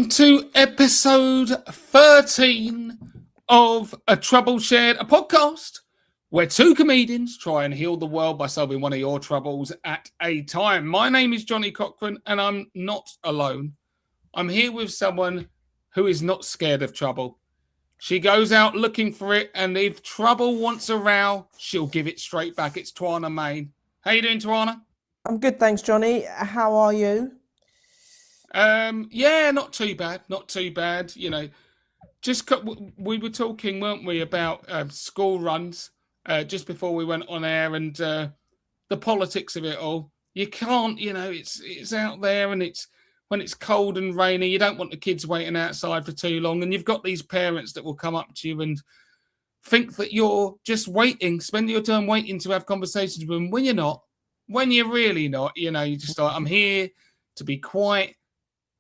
Welcome to episode 13 of A Trouble Shared, a podcast where two comedians try and heal the world by solving one of your troubles at a time. My name is Johnny Cochrane and I'm not alone. I'm here with someone who is not scared of trouble. She goes out looking for it, and if trouble wants a row, she'll give it straight back. It's Twayna Mayne. How you doing, Twayna? I'm good, thanks, Johnny. How are you? Yeah, not too bad. Not too bad. You know, we were talking, weren't we, about school runs just before we went on air, and the politics of it all. You can't, you know, it's out there, and it's when it's cold and rainy. You don't want the kids waiting outside for too long, and you've got these parents that will come up to you and think that you're just waiting, spending your time waiting to have conversations with them when you're not, when you're really not. You know, you just like, I'm here to be quite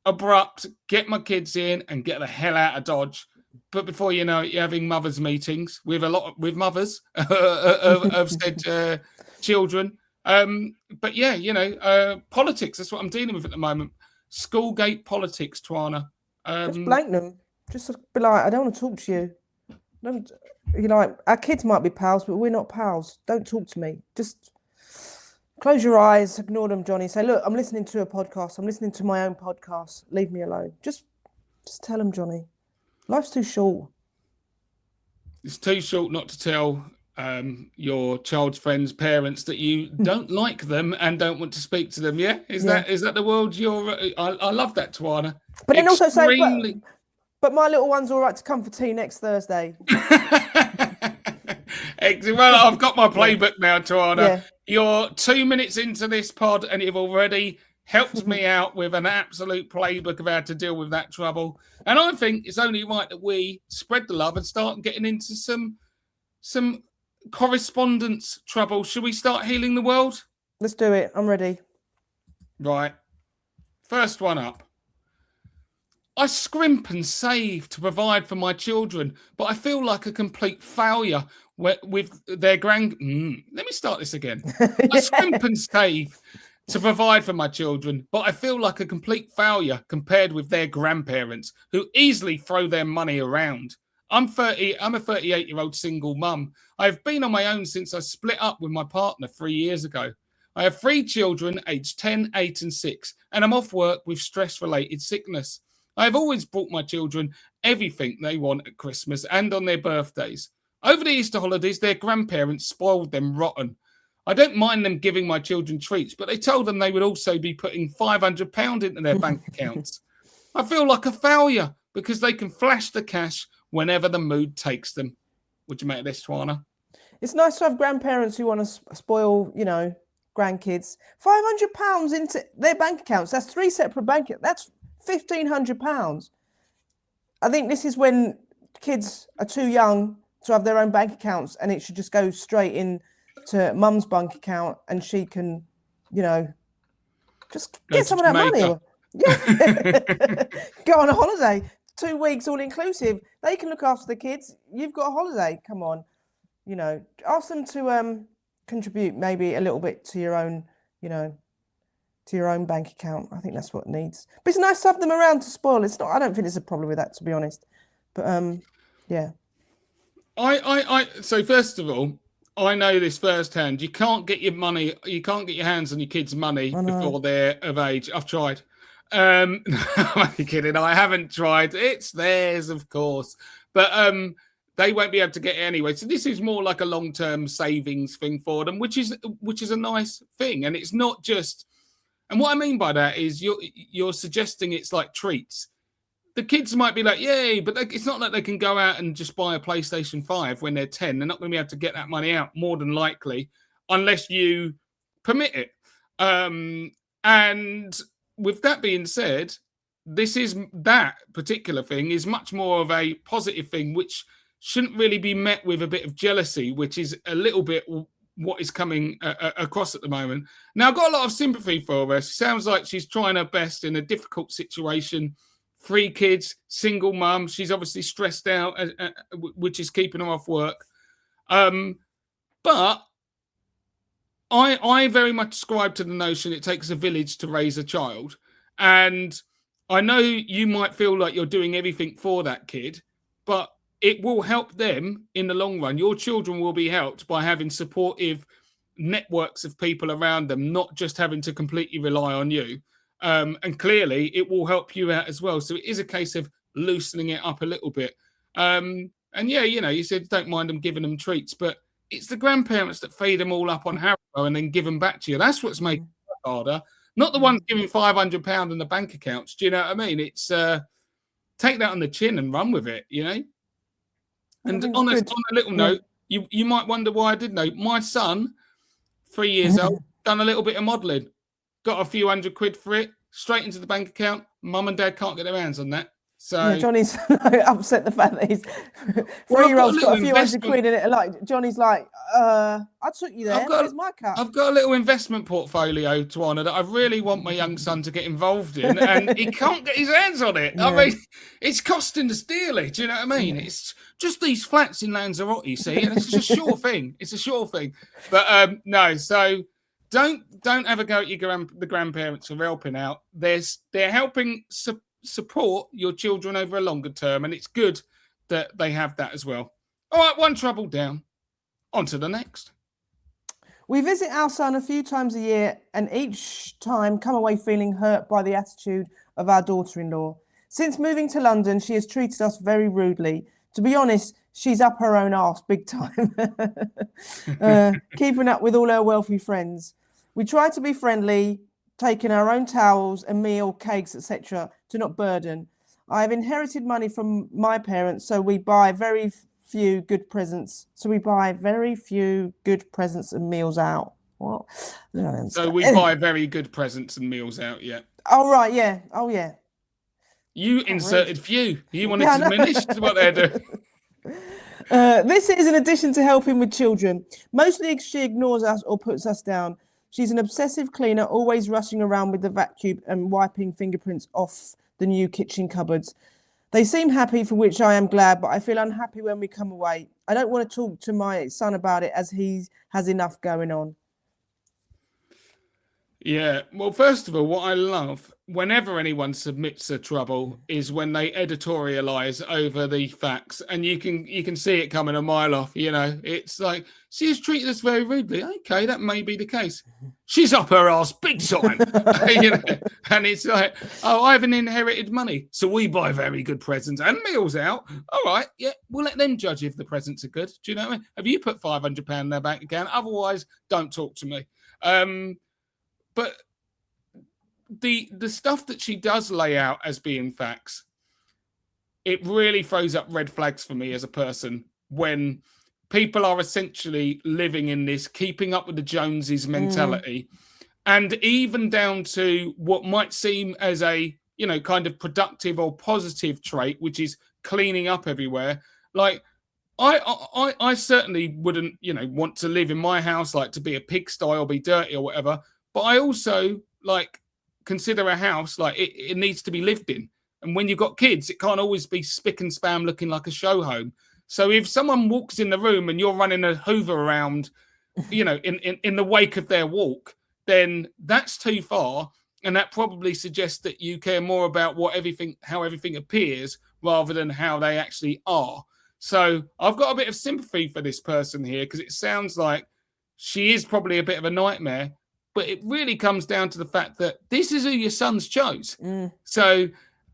abrupt, get my kids in and get the hell out of Dodge. But before you know it, you're having mothers meetings with mothers of said children. But yeah, you know, politics, that's what I'm dealing with at the moment. Schoolgate politics, Twayna. Just blank them. Just be like, I don't want to talk to you. Don't, you know, our kids might be pals, but we're not pals. Don't talk to me. Just close your eyes, ignore them, Johnny. Say, look, I'm listening to a podcast. I'm listening to my own podcast. Leave me alone. Just tell them, Johnny. Life's too short. It's too short not to tell your child's friends' parents that you don't like them and don't want to speak to them. Yeah, is that the world you're? I love that, Twayna. But then also say, but my little one's all right to come for tea next Thursday. Well, I've got my playbook now, Twayna. Yeah. You're 2 minutes into this pod and you've already helped me out with an absolute playbook of how to deal with that trouble. And I think it's only right that we spread the love and start getting into some correspondence trouble. Should we start healing the world? Let's do it. I'm ready. Right. First one up. I scrimp and save to provide for my children, but I feel like a complete failure with their Let me start this again. I scrimp and save to provide for my children, but I feel like a complete failure compared with their grandparents who easily throw their money around. I'm a 38-year-old single mum. I've been on my own since I split up with my partner 3 years ago. I have 3 children aged 10, 8 and 6, and I'm off work with stress-related sickness. I've always bought my children everything they want at Christmas and on their birthdays. Over the Easter holidays, their grandparents spoiled them rotten. I don't mind them giving my children treats, but they told them they would also be putting £500 into their bank accounts. I feel like a failure because they can flash the cash whenever the mood takes them. Would you make this, Twayna? It's nice to have grandparents who want to spoil, you know, grandkids. £500 into their bank accounts. That's 3 separate bank accounts. That's £1,500. I think this is when kids are too young to have their own bank accounts, and it should just go straight in to mum's bank account, and she can, you know, just get some of that money. Yeah, go on a holiday, 2 weeks all inclusive. They can look after the kids. You've got a holiday. Come on, you know, ask them to contribute maybe a little bit to your own, you know, to your own bank account. I think that's what it needs. But it's nice to have them around to spoil. It's not. I don't think there's a problem with that, to be honest. But yeah. So first of all, I know this firsthand. You can't get your hands on your kids' money before they're of age. I've tried. I'm only kidding. I haven't tried. It's theirs, of course. But they won't be able to get it anyway. So this is more like a long-term savings thing for them, which is a nice thing. And it's not just. And what I mean by that is you're suggesting it's like treats. The kids might be like, yay, but it's not like they can go out and just buy a PlayStation 5 when they're 10. They're not going to be able to get that money out, more than likely, unless you permit it. And with that being said, that particular thing is much more of a positive thing, which shouldn't really be met with a bit of jealousy, which is a little bit what is coming across at the moment. Now, I've got a lot of sympathy for her. She sounds like she's trying her best in a difficult situation. 3 kids, single mum. She's obviously stressed out, which is keeping her off work. But I very much subscribe to the notion it takes a village to raise a child. And I know you might feel like you're doing everything for that kid, but it will help them in the long run. Your children will be helped by having supportive networks of people around them, not just having to completely rely on you. And clearly, it will help you out as well. So it is a case of loosening it up a little bit. And yeah, you said don't mind them giving them treats, but it's the grandparents that feed them all up on Haribo and then give them back to you. That's what's making it harder. Not the ones giving £500 in the bank accounts. Do you know what I mean? It's take that on the chin and run with it, And on a little note, you might wonder why I did know. My son, 3 years old, done a little bit of modelling, got a few £100 for it, straight into the bank account. Mum and Dad can't get their hands on that. So yeah, Johnny's upset the fact that his 3-year-old's got a few £100 in it. Like Johnny's like, I took you there. Where's my cut? I've got a little investment portfolio, Twayna, that I really want my young son to get involved in, and he can't get his hands on it. Yeah. I mean, it's costing us dearly. Do you know what I mean? It's just these flats in Lanzarote, you see, and it's a sure thing. It's a sure thing. But no, so don't have a go at the grandparents for helping out. They're helping support your children over a longer term, and it's good that they have that as well. All right, one trouble down. On to the next. We visit our son a few times a year, and each time come away feeling hurt by the attitude of our daughter-in-law. Since moving to London, she has treated us very rudely. To be honest, she's up her own arse big time, keeping up with all her wealthy friends. We try to be friendly, taking our own towels and meal, cakes, etc., to not burden. I have inherited money from my parents, so we buy very few good presents. And meals out. What? So we buy very good presents and meals out, yeah. Oh, right, yeah. Oh, yeah. You inserted few. You wanted to diminish what they're doing. This is in addition to helping with children. Mostly she ignores us or puts us down. She's an obsessive cleaner, always rushing around with the vacuum and wiping fingerprints off the new kitchen cupboards. They seem happy, for which I am glad, but I feel unhappy when we come away. I don't want to talk to my son about it as he has enough going on. Yeah, well, first of all, what I love whenever anyone submits a trouble is when they editorialize over the facts, and you can see it coming a mile off. It's like, she has treated us very rudely. Okay, that may be the case. She's up her arse big time. And it's like, oh, I haven't inherited money, so we buy very good presents and meals out. All right, yeah, we'll let them judge if the presents are good. Do you know what I mean? Have you put £500 in their bank account? Otherwise, don't talk to me. But the stuff that she does lay out as being facts, it really throws up red flags for me as a person when people are essentially living in this keeping up with the Joneses mentality, and even down to what might seem as a kind of productive or positive trait, which is cleaning up everywhere. Like I certainly wouldn't want to live in my house like to be a pigsty or be dirty or whatever. But I also consider a house like it needs to be lived in. And when you've got kids, it can't always be spick and span looking like a show home. So if someone walks in the room and you're running a Hoover around, in the wake of their walk, then that's too far. And that probably suggests that you care more about how everything appears rather than how they actually are. So I've got a bit of sympathy for this person here, because it sounds like she is probably a bit of a nightmare. But it really comes down to the fact that this is who your sons chose. So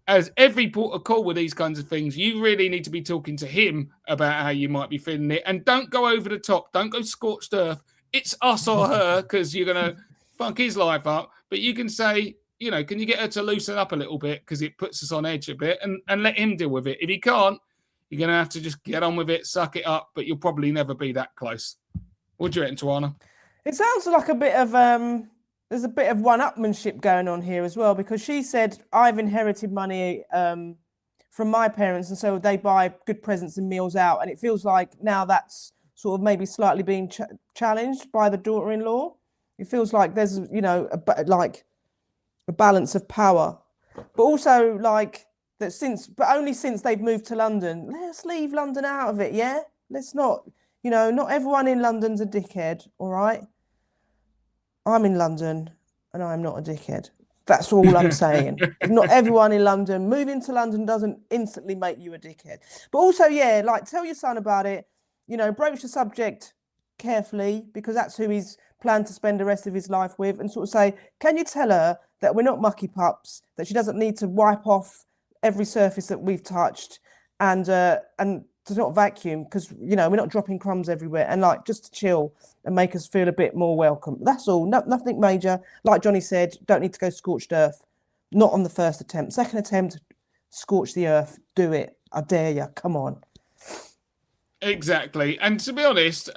as every port of call with these kinds of things, you really need to be talking to him about how you might be feeling it. And don't go over the top. Don't go scorched earth. It's us or her, because you're going to fuck his life up. But you can say, can you get her to loosen up a little bit, because it puts us on edge a bit, and let him deal with it. If he can't, you're going to have to just get on with it, suck it up, but you'll probably never be that close. What do you reckon, Twayna? It sounds like a bit of there's a bit of one-upmanship going on here as well, because she said, I've inherited money from my parents, and so they buy good presents and meals out. And it feels like now that's sort of maybe slightly being challenged by the daughter-in-law. It feels like there's, a balance of power, but also only since they've moved to London. Let's leave London out of it, yeah? Let's not. Not everyone in London's a dickhead, all right? I'm in London, and I'm not a dickhead. That's all I'm saying. Not everyone in London. Moving to London doesn't instantly make you a dickhead. But also, yeah, like tell your son about it. You know, broach the subject carefully because that's who he's planned to spend the rest of his life with, and sort of say, can you tell her that we're not mucky pups, that she doesn't need to wipe off every surface that we've touched, and to not vacuum because, you know, we're not dropping crumbs everywhere, and like just to chill and make us feel a bit more welcome. That's all. Nothing major. Like Johnny said, don't need to go scorched earth. Not on the first attempt. Second attempt, scorch the earth. Do it. I dare you. Come on. Exactly. And to be honest,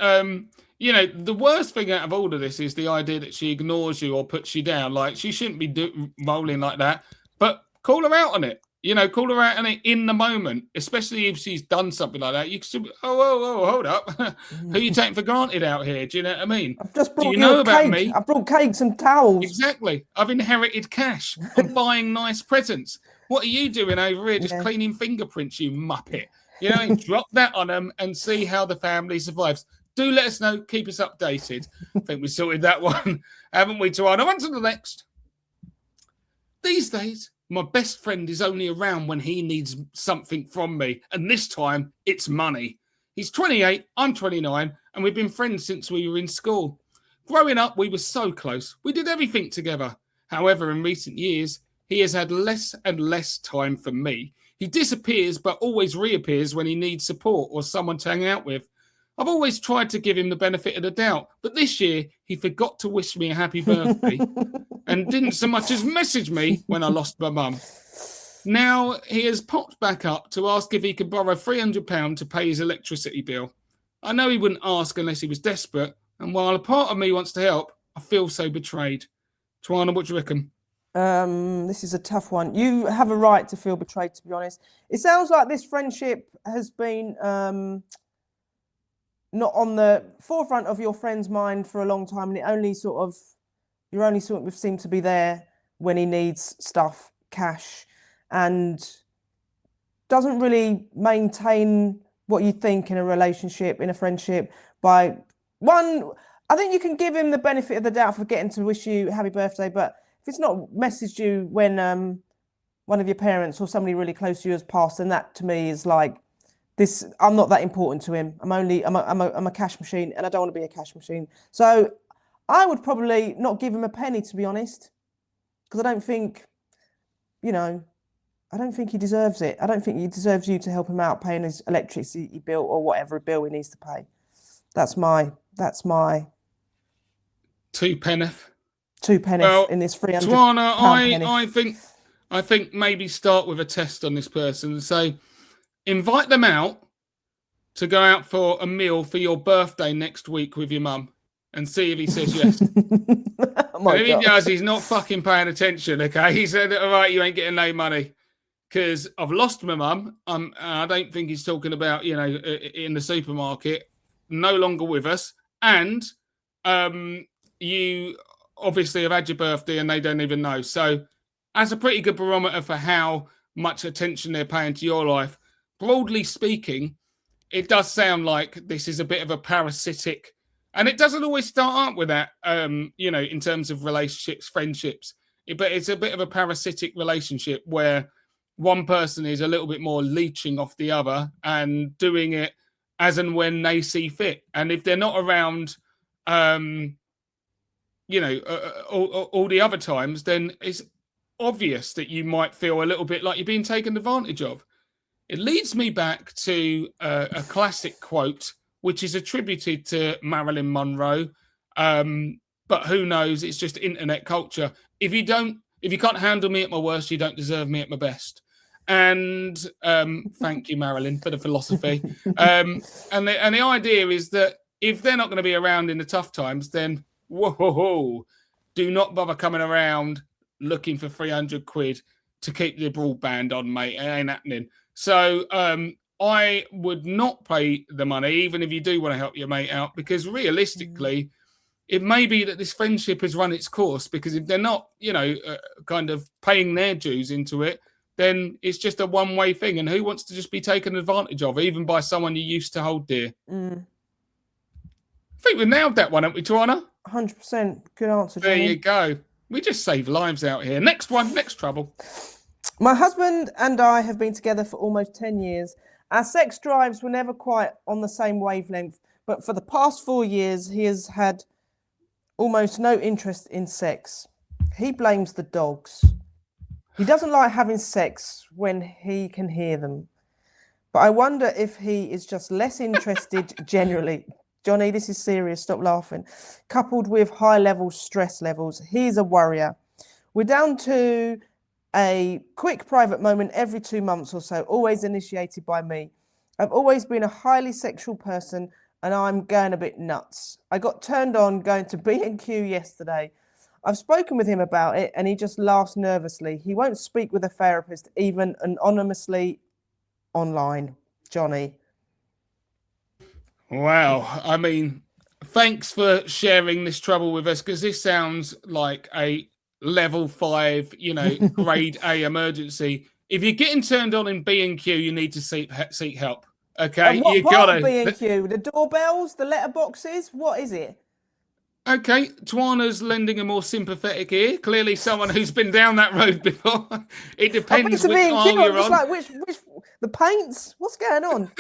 you know, the worst thing out of all of this is the idea that she ignores you or puts you down. Like, she shouldn't be rolling like that. But call her out on it. You know, call her out on it in the moment, especially if she's done something like that. You can still be, oh, hold up. Who are you taking for granted out here? Do you know what I mean? I've just brought Do you know about cake. me? I've brought cakes and towels. Exactly. I've inherited cash. I'm buying nice presents. What are you doing over here? Just cleaning fingerprints, you muppet. You know, drop that on them and see how the family survives. Do let us know. Keep us updated. I think we sorted that one, haven't we, Twayna? On to the next. These days, my best friend is only around when he needs something from me, and this time it's money. He's 28, I'm 29, and we've been friends since we were in school. Growing up, we were so close. We did everything together. However, in recent years, he has had less and less time for me. He disappears but always reappears when he needs support or someone to hang out with. I've always tried to give him the benefit of the doubt, but this year he forgot to wish me a happy birthday and didn't so much as message me when I lost my mum. Now he has popped back up to ask if he could borrow £300 to pay his electricity bill. I know he wouldn't ask unless he was desperate, and while a part of me wants to help, I feel so betrayed. Twayna, what do you reckon? This is a tough one. You have a right to feel betrayed, to be honest. It sounds like this friendship has been not on the forefront of your friend's mind for a long time, and you only sort of seem to be there when he needs stuff, cash, and doesn't really maintain what you think in a relationship, in a friendship. I think you can give him the benefit of the doubt for getting to wish you happy birthday, but if it's not messaged you when one of your parents or somebody really close to you has passed, then that to me is like, this, I'm not that important to him. I'm a cash machine, and I don't want to be a cash machine. So I would probably not give him a penny, to be honest, because I don't think he deserves it. I don't think he deserves you to help him out paying his electricity bill or whatever bill he needs to pay. That's my 2 penneth. 2 penneth well, in this £300. Twayna, I think maybe start with a test on this person and say, invite them out to go out for a meal for your birthday next week with your mum and see if he says yes. If he does, he's not fucking paying attention, okay? He said, all right, you ain't getting no money because I've lost my mum. I don't think he's talking about, you know, in the supermarket, no longer with us. And you obviously have had your birthday and they don't even know. So that's a pretty good barometer for how much attention they're paying to your life. Broadly speaking, it does sound like this is a bit of a parasitic, and it doesn't always start up with that, you know, in terms of relationships, friendships, but it's a bit of a parasitic relationship where one person is a little bit more leeching off the other and doing it as and when they see fit. And if they're not around, you know, all the other times, then it's obvious that you might feel a little bit like you're being taken advantage of. It leads me back to a classic quote, which is attributed to Marilyn Monroe. But who knows? It's just internet culture. If you can't handle me at my worst, you don't deserve me at my best. And thank you, Marilyn, for the philosophy. And the idea is that if they're not going to be around in the tough times, then whoa, do not bother coming around looking for 300 quid to keep the broadband on, mate. It ain't happening. So I would not pay the money, even if you do want to help your mate out, because realistically, it may be that this friendship has run its course, because if they're not, you know, kind of paying their dues into it, then it's just a one-way thing. And who wants to just be taken advantage of, even by someone you used to hold dear? I think we nailed that one, haven't we, Twayna? 100%. Good answer, Johnny. There you go. We just save lives out here. Next one, next trouble. My husband and I have been together for almost 10 years. Our sex drives were never quite on the same wavelength, but for the past 4 years, he has had almost no interest in sex. He blames the dogs. He doesn't like having sex when he can hear them. But I wonder if he is just less interested generally. Johnny, this is serious. Stop laughing. Coupled with high level stress levels, he's a worrier. We're down to a quick private moment every 2 months or so, always initiated by me. I've always been a highly sexual person and I'm going a bit nuts. I got turned on going to B&Q yesterday. I've spoken with him about it and he just laughs nervously. He won't speak with a therapist, even anonymously online. Johnny. Wow. I mean, thanks for sharing this trouble with us, because this sounds like a level 5, grade A emergency. If you're getting turned on in B&Q, you need to seek help. Okay, What you part gotta of B&Q? The doorbells, the letterboxes? What is it? Okay, Twayna's lending a more sympathetic ear. Clearly, someone who's been down that road before. It depends which aisle you're on. Like which the paints? What's going on?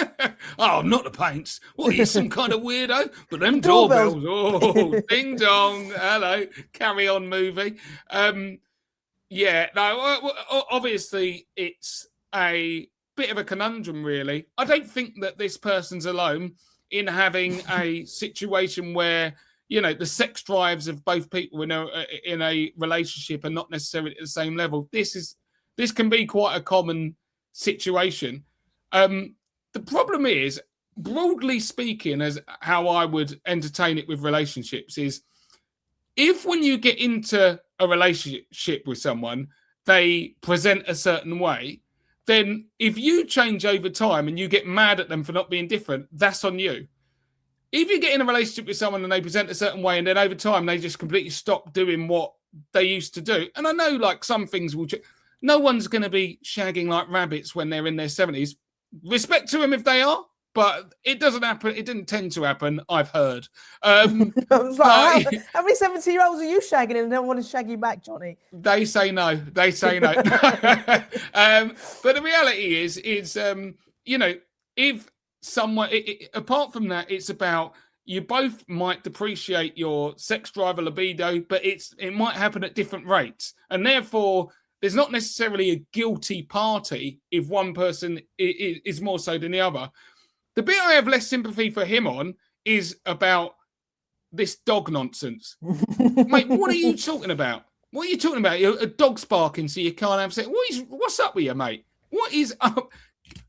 Oh, not the paints. What are you, some kind of weirdo? But them doorbells. Oh, ding dong. Hello, carry on movie. Yeah, no. Obviously, it's a bit of a conundrum, really. I don't think that this person's alone in having a situation where, the sex drives of both people in a relationship are not necessarily at the same level. This can be quite a common situation. The problem is, broadly speaking, as how I would entertain it with relationships, is if when you get into a relationship with someone, they present a certain way, then if you change over time and you get mad at them for not being different, that's on you. If you get in a relationship with someone and they present a certain way and then over time they just completely stop doing what they used to do, and I know like some things will no one's going to be shagging like rabbits when they're in their 70s. Respect to them if they are, but it doesn't happen. It didn't tend to happen, I've heard. I was like, how many 70-year-olds are you shagging and don't want to shag you back, Johnny? They say no. They say no. But the reality is if someone, apart from that, it's about you both might depreciate your sex drive or libido, but it might happen at different rates. And therefore, there's not necessarily a guilty party if one person is more so than the other. The bit I have less sympathy for him on is about this dog nonsense. Mate, what are you talking about? What are you talking about? A dog's barking, so you can't have sex. What's up with you, mate? What is up?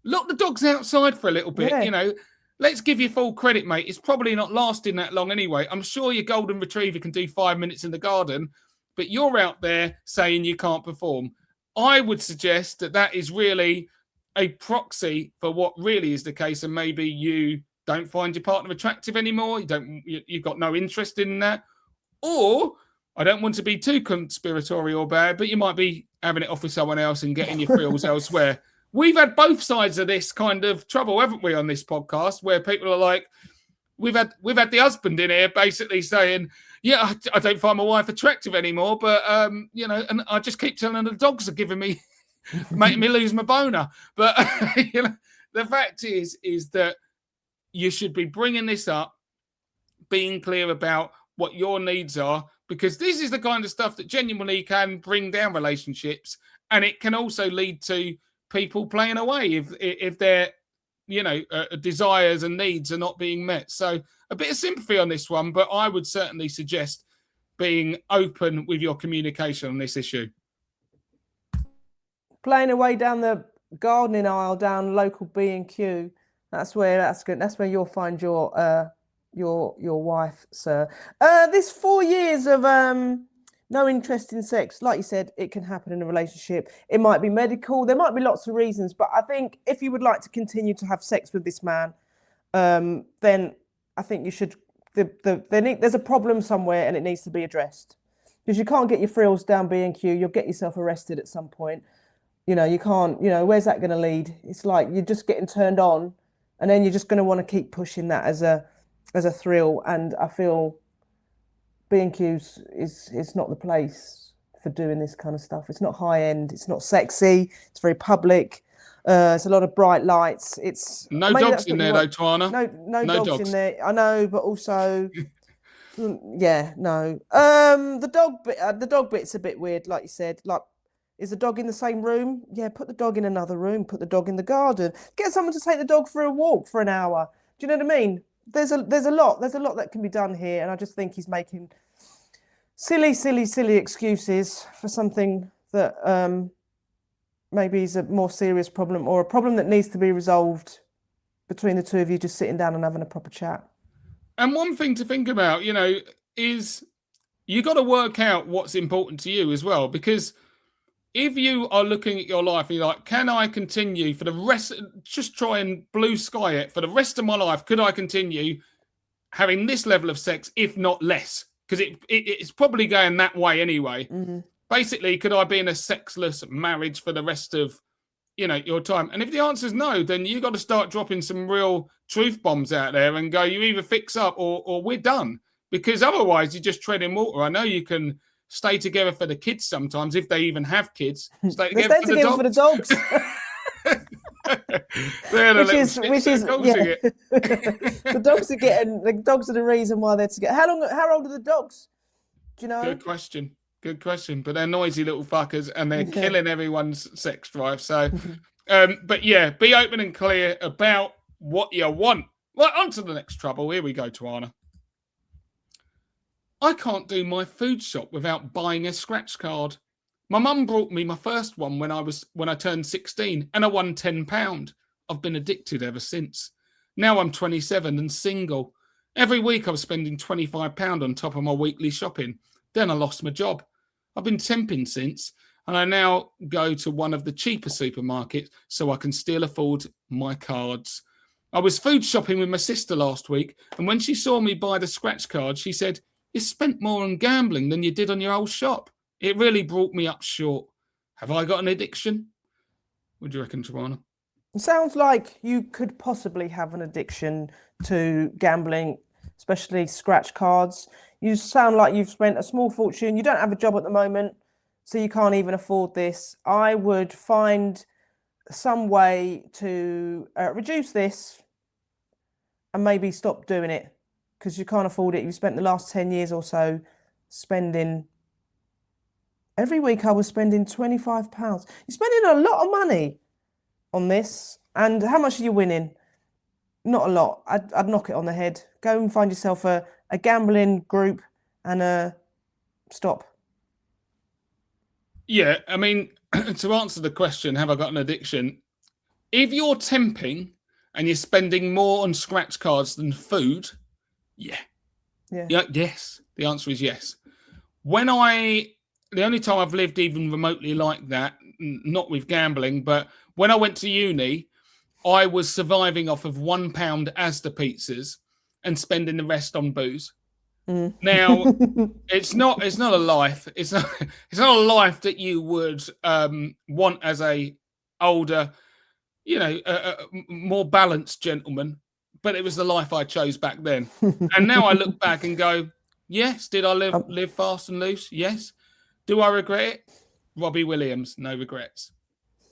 Lock the dogs outside for a little bit, Let's give you full credit, mate. It's probably not lasting that long anyway. I'm sure your golden retriever can do 5 minutes in the garden, but you're out there saying you can't perform. I would suggest that is really a proxy for what really is the case, and maybe you don't find your partner attractive anymore. You've got no interest in that. Or, I don't want to be too conspiratorial or bad, but you might be having it off with someone else and getting your thrills elsewhere. We've had both sides of this kind of trouble, haven't we, on this podcast, where people are like, we've had the husband in here basically saying, yeah, I don't find my wife attractive anymore, but, and I just keep telling her the dogs are giving me, making me lose my boner. But, the fact is that you should be bringing this up, being clear about what your needs are, because this is the kind of stuff that genuinely can bring down relationships, and it can also lead to people playing away if their desires and needs are not being met. So a bit of sympathy on this one, but I would certainly suggest being open with your communication on this issue. Playing away down the gardening aisle down local B&Q. That's good. That's where you'll find your wife, sir. This 4 years of no interest in sex, like you said, it can happen in a relationship. It might be medical. There might be lots of reasons, but I think if you would like to continue to have sex with this man, then I think you should. There's a problem somewhere, and it needs to be addressed. Because you can't get your frills down B&Q. You'll get yourself arrested at some point. You can't. Where's that going to lead? It's like you're just getting turned on, and then you're just going to want to keep pushing that as a thrill. And I feel B&Q's is not the place for doing this kind of stuff. It's not high end. It's not sexy. It's very public. It's a lot of bright lights. It's No dogs in there though, Twayna. No dogs in there. I know, but also, yeah, no. The dog bit's a bit weird, like you said. Like, is the dog in the same room? Yeah, put the dog in another room. Put the dog in the garden. Get someone to take the dog for a walk for an hour. Do you know what I mean? There's a lot that can be done here, and I just think he's making silly excuses for something that maybe is a more serious problem, or a problem that needs to be resolved between the two of you, just sitting down and having a proper chat. And one thing to think about, is you got to work out what's important to you as well, because if you are looking at your life and you're like, can I continue for the rest, just try and blue sky it for the rest of my life? Could I continue having this level of sex, if not less? Because it's probably going that way anyway. Mm-hmm. Basically, could I be in a sexless marriage for the rest of, your time? And if the answer is no, then you got to start dropping some real truth bombs out there and go, you either fix up or we're done. Because otherwise you're just treading water. I know you can stay together for the kids sometimes, if they even have kids. Stay together for the dogs. The dogs are the reason why they're together. How old are the dogs? Do you know? Good question. But they're noisy little fuckers and they're killing everyone's sex drive. So, but yeah, be open and clear about what you want. Right, on to the next trouble. Here we go, Twayna. I can't do my food shop without buying a scratch card. My mum brought me my first one when I turned 16 and I won £10. I've been addicted ever since. Now I'm 27 and single. Every week I was spending £25 on top of my weekly shopping. Then I lost my job. I've been temping since, and I now go to one of the cheaper supermarkets so I can still afford my cards. I was food shopping with my sister last week, and when she saw me buy the scratch card, she said, "You spent more on gambling than you did on your old shop." It really brought me up short. Have I got an addiction? What do you reckon, Twayna? It sounds like you could possibly have an addiction to gambling, especially scratch cards. You sound like you've spent a small fortune. You don't have a job at the moment, so you can't even afford this. I would find some way to reduce this and maybe stop doing it, because you can't afford it. You've spent the last 10 years or so spending... Every week I was spending £25. You're spending a lot of money on this. And how much are you winning? Not a lot. I'd knock it on the head. Go and find yourself a gambling group and stop. Yeah, I mean, to answer the question, have I got an addiction? If you're temping and you're spending more on scratch cards than food, yeah. Yes. The answer is yes. The only time I've lived even remotely like that, not with gambling, but when I went to uni, I was surviving off of £1 Asda pizzas and spending the rest on booze. Mm. Now, it's not a life. It's not a life that you would want as a older, more balanced gentleman. But it was the life I chose back then. And now I look back and go, yes, did I live fast and loose? Yes. Do I regret it? Robbie Williams, no regrets.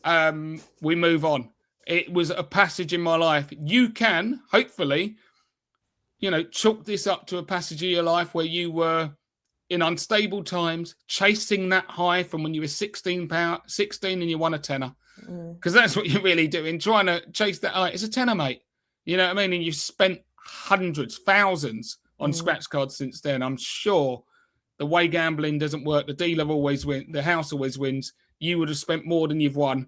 We move on. It was a passage in my life. You can, hopefully, chalk this up to a passage of your life where you were in unstable times, chasing that high from when you were 16 and you won a tenner. Because that's what you're really doing, trying to chase that high. It's a tenner, mate. You know what I mean? And you've spent hundreds, thousands on scratch cards since then. I'm sure the way gambling doesn't work, the dealer always wins, the house always wins. You would have spent more than you've won.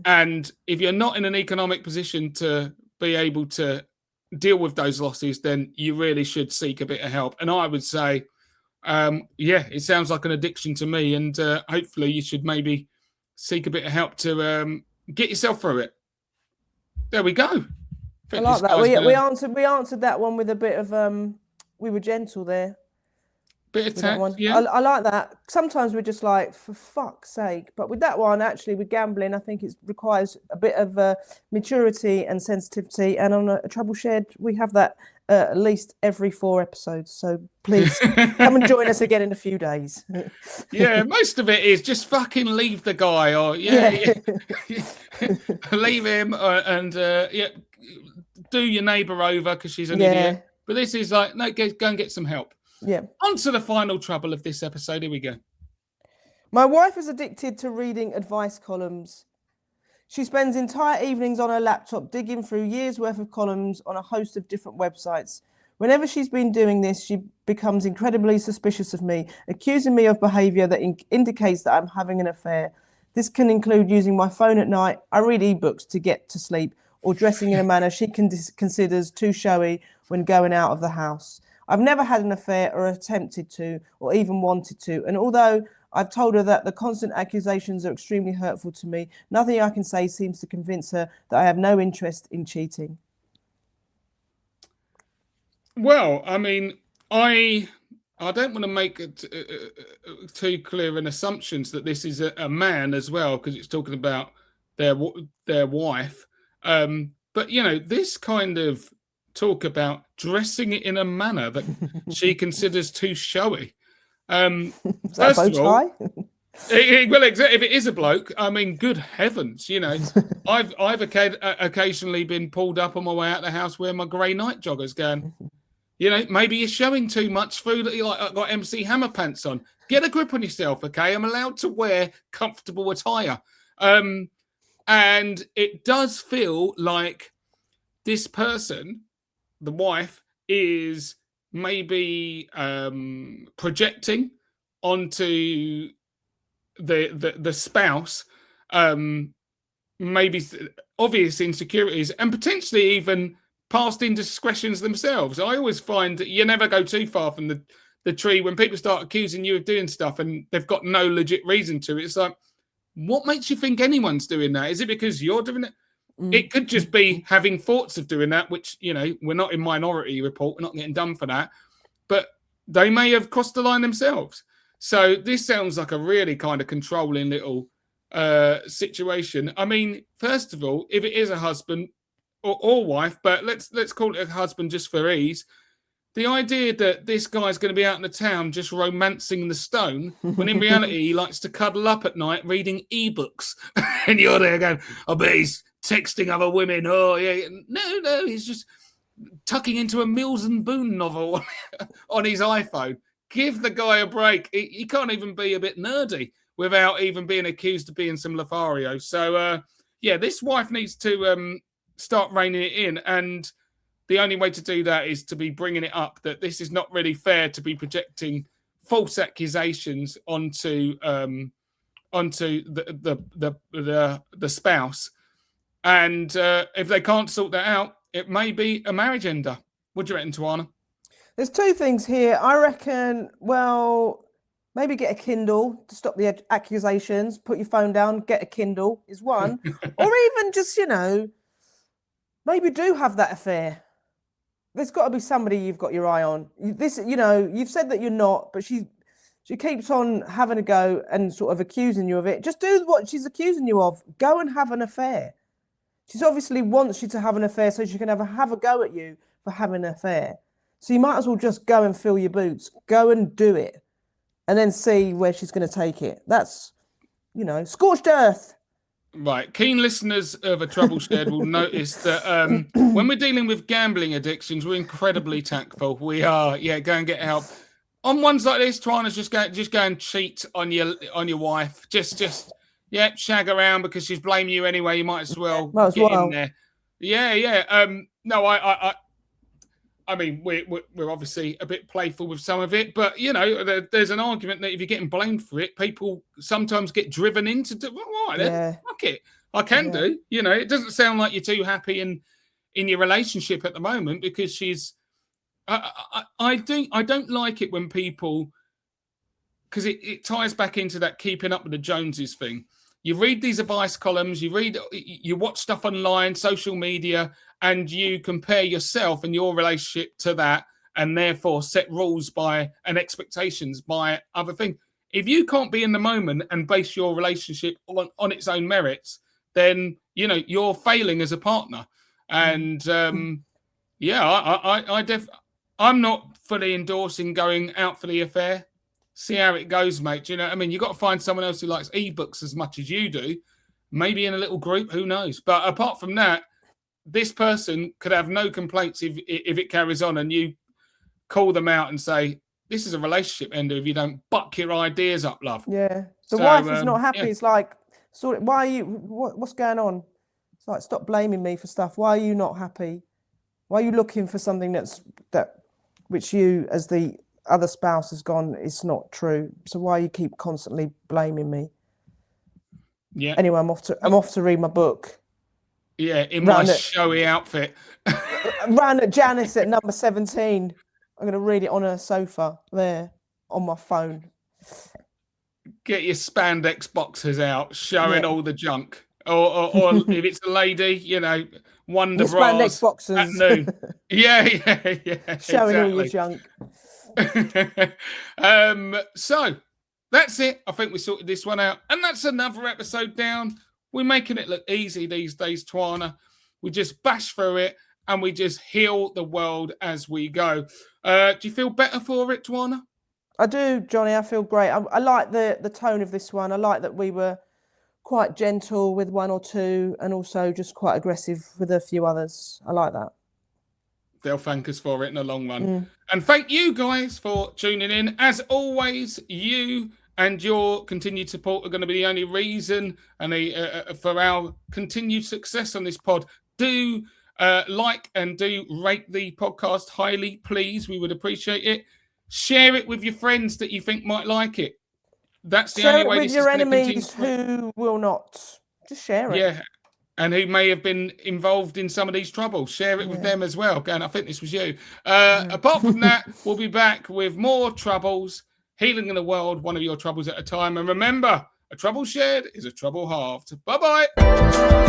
And if you're not in an economic position to be able to deal with those losses, then you really should seek a bit of help. And I would say, it sounds like an addiction to me. And hopefully you should maybe seek a bit of help to get yourself through it. There we go. I like that. We answered that one with a bit of we were gentle there. Bit of tact, yeah. I like that. Sometimes we're just like, for fuck's sake. But with that one, actually, with gambling, I think it requires a bit of maturity and sensitivity. And on a trouble shared, we have that. at least every 4 episodes. So please come and join us again in a few days. Yeah, most of it is just fucking leave the guy, or leave him, and do your neighbour over because she's an idiot. But this is like, no, go and get some help. Yeah. On to the final trouble of this episode. Here we go. My wife is addicted to reading advice columns. She spends entire evenings on her laptop digging through years' worth of columns on a host of different websites. Whenever she's been doing this, she becomes incredibly suspicious of me, accusing me of behaviour that indicates that I'm having an affair. This can include using my phone at night. I read ebooks to get to sleep, or dressing in a manner she considers too showy when going out of the house. I've never had an affair or attempted to, or even wanted to. And although I've told her that the constant accusations are extremely hurtful to me, nothing I can say seems to convince her that I have no interest in cheating. Well, I mean, I don't want to make too clear an assumptions that this is a man as well, because it's talking about their wife. But, you know, this kind of talk about dressing it in a manner that she considers too showy. First of all, well, if it is a bloke, I mean, good heavens, you know, I've occasionally been pulled up on my way out of the house wearing my grey night joggers, going, you know, maybe you're showing too much food. Like, I've got MC Hammer pants on. Get a grip on yourself, okay? I'm allowed to wear comfortable attire. And it does feel like this person, the wife, is maybe projecting onto the spouse maybe obvious insecurities and potentially even past indiscretions themselves. I always find that you never go too far from the tree when people start accusing you of doing stuff and they've got no legit reason to. It's like, what makes you think anyone's doing that? Is it because you're doing it? It could just be having thoughts of doing that, which, you know, we're not in Minority Report. We're not getting done for that. But they may have crossed the line themselves. So this sounds like a really kind of controlling little situation. I mean, first of all, if it is a husband or wife, but let's call it a husband just for ease, the idea that this guy's going to be out in the town just romancing the stone, when in reality he likes to cuddle up at night reading ebooks. And you're there going, I bet he's texting other women. Oh, yeah. No, he's just tucking into a Mills and Boon novel on his iPhone. Give the guy a break. He can't even be a bit nerdy without even being accused of being some Lothario. So, yeah, this wife needs to start reining it in. And the only way to do that is to be bringing it up that this is not really fair to be projecting false accusations onto the spouse. And if they can't sort that out, it may be a marriage ender. What do you reckon, Twayna? There's two things here. I reckon, well, maybe get a Kindle to stop the accusations. Put your phone down, get a Kindle is one. Or even just, you know, maybe do have that affair. There's got to be somebody you've got your eye on. This, you know, you've said that you're not, but she keeps on having a go and sort of accusing you of it. Just do what she's accusing you of. Go and have an affair. She obviously wants you to have an affair so she can have a go at you for having an affair. So you might as well just go and fill your boots. Go and do it. And then see where she's going to take it. That's, you know, scorched earth. Right. Keen listeners of A Trouble Shared will notice that when we're dealing with gambling addictions, we're incredibly tactful. We are, go and get help. On ones like this, trying to just go and cheat on your wife. Just shag around because she's blaming you anyway. You might as well get in there. Yeah. No, I mean, we're obviously a bit playful with some of it, but, you know, there's an argument that if you're getting blamed for it, people sometimes get driven into do. All right, then, fuck it. I can do. You know, it doesn't sound like you're too happy in your relationship at the moment because she's. I don't like it when people, because it ties back into that keeping up with the Joneses thing. You read these advice columns, you watch stuff online, social media, and you compare yourself and your relationship to that, and therefore set rules and expectations by other things. If you can't be in the moment and base your relationship on its own merits, then, you know, you're failing as a partner. And Yeah, I'm not fully endorsing going out for the affair. See how it goes, mate. Do you know what I mean? You've got to find someone else who likes ebooks as much as you do. Maybe in a little group, who knows? But apart from that, this person could have no complaints if it carries on, and you call them out and say, this is a relationship ender if you don't buck your ideas up, love. Yeah. The wife is not happy. Yeah. It's like, why are you, what's going on? It's like, stop blaming me for stuff. Why are you not happy? Why are you looking for something which you, as the other spouse, has gone, it's not true. So why you keep constantly blaming me? Yeah. Anyway, I'm off to read my book. Yeah, in my showy outfit. Ran at Janice at number 17. I'm going to read it on her sofa there on my phone. Get your spandex boxes out, showing all the junk. Or if it's a lady, you know, wonder bras spandex boxes at noon. Yeah. Showing all your junk. So that's it. I think we sorted this one out. And that's another episode down. We're making it look easy these days, Twayna. We just bash through it and we just heal the world as we go. Do you feel better for it, Twayna? I do, Johnny. I feel great. I like the tone of this one. I like that we were quite gentle with one or two and also just quite aggressive with a few others. I like that. They'll thank us for it in the long run. And thank you guys for tuning in. As always, you and your continued support are going to be the only reason and for our continued success on this pod. Do like and do rate the podcast highly, please. We would appreciate it. Share it with your friends that you think might like it. That's the only way. Share it with your enemies who will not. Just share it. Yeah, and who may have been involved in some of these troubles. Share it with them as well. And I think this was you. Apart from that, we'll be back with more troubles, healing in the world, one of your troubles at a time. And remember, a trouble shared is a trouble halved. Bye-bye.